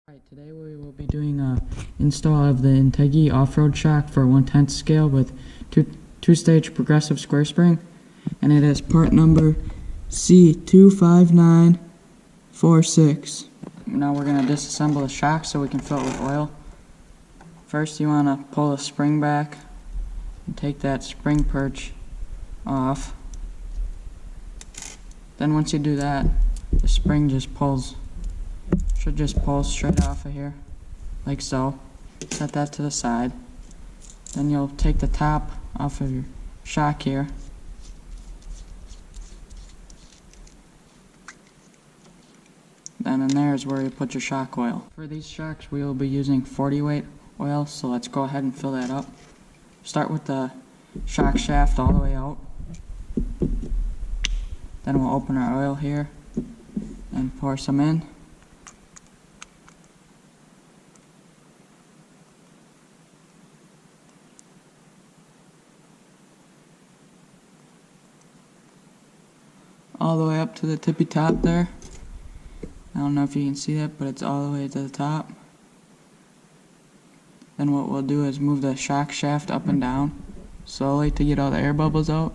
Alright, today we will be doing a install of the Integy off-road shock for 1/10 scale with two-stage progressive square spring, and it is part number C25946. Now we're going to disassemble the shock so we can fill it with oil. First you want to pull the spring back and take that spring perch off. Then once you do that, the spring should just pull straight off of here, like so. Set that to the side. Then you'll take the top off of your shock here. Then in there is where you put your shock oil. For these shocks we will be using 40 weight oil, so let's go ahead and fill that up. Start with the shock shaft all the way out. Then we'll open our oil here and pour some in. All the way up to the tippy top there. I don't know if you can see that, but it's all the way to the top. Then what we'll do is move the shock shaft up and down slowly to get all the air bubbles out.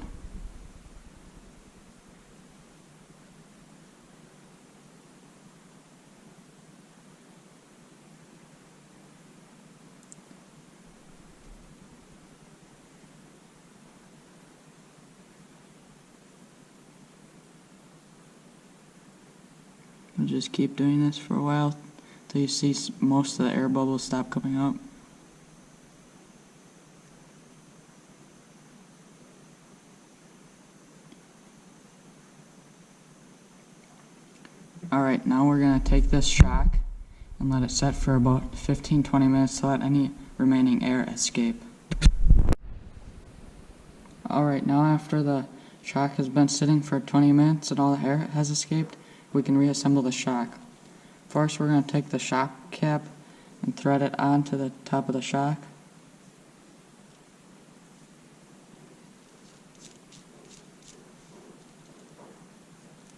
We'll just keep doing this for a while till you see most of the air bubbles stop coming up. Alright, now we're going to take this shock and let it set for about 15-20 minutes to let any remaining air escape. Alright, now after the shock has been sitting for 20 minutes and all the air has escaped, we can reassemble the shock. First we're going to take the shock cap and thread it onto the top of the shock.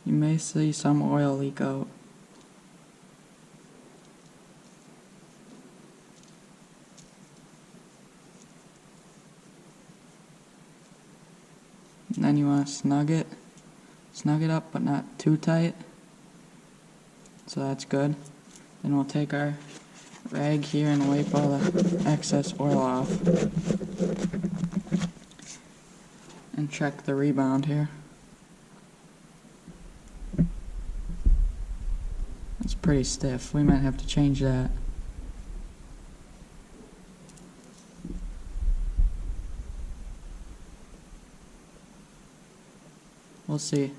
You may see some oil leak out. And then you want to snug it up but not too tight. So that's good. Then we'll take our rag here and wipe all the excess oil off. And check the rebound here. It's pretty stiff. We might have to change that. We'll see.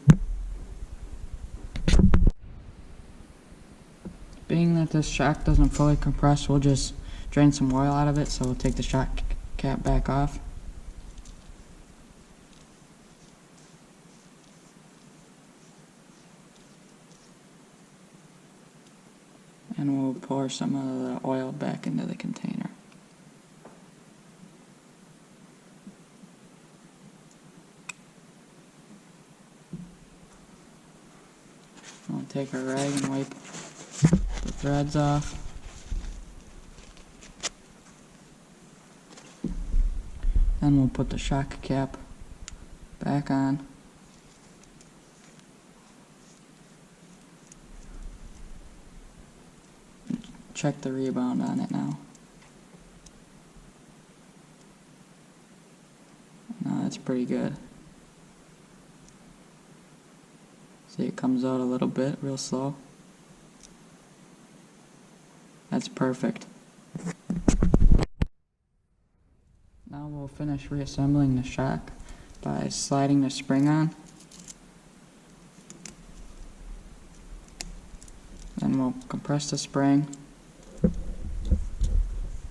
Being that this shock doesn't fully compress, we'll just drain some oil out of it, so we'll take the shock cap back off. And we'll pour some of the oil back into the container. We'll take our rag and wipe the threads off. Then we'll put the shock cap back on. Check the rebound on it now. No, that's pretty good. See, it comes out a little bit, real slow. That's perfect. Now we'll finish reassembling the shock by sliding the spring on. Then we'll compress the spring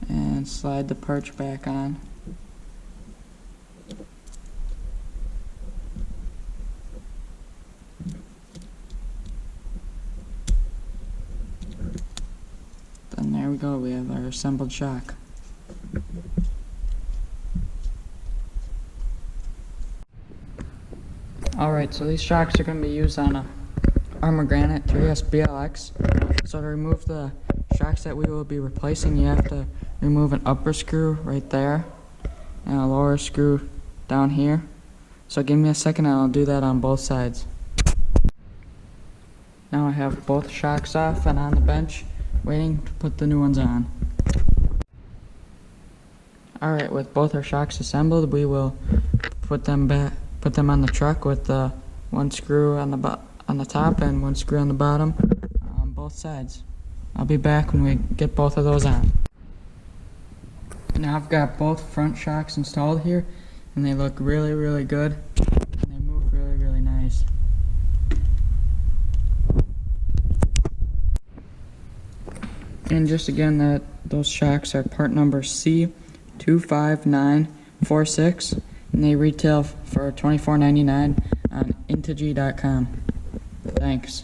and slide the perch back on. Then there we go, we have our assembled shock. Alright, so these shocks are going to be used on a Armor Granite 3S BLX. So to remove the shock shocks that we will be replacing, you have to remove an upper screw right there and a lower screw down here. So give me a second and I'll do that on both sides. Now I have both shocks off and on the bench, waiting to put the new ones on. Alright, with both our shocks assembled, we will put them on the truck with the one screw on the top and one screw on the bottom on both sides. I'll be back when we get both of those on. Now I've got both front shocks installed here, and they look really, really good, and they move really, really nice. And just again, those shocks are part number C25946, and they retail for $24.99 on Integy.com. Thanks.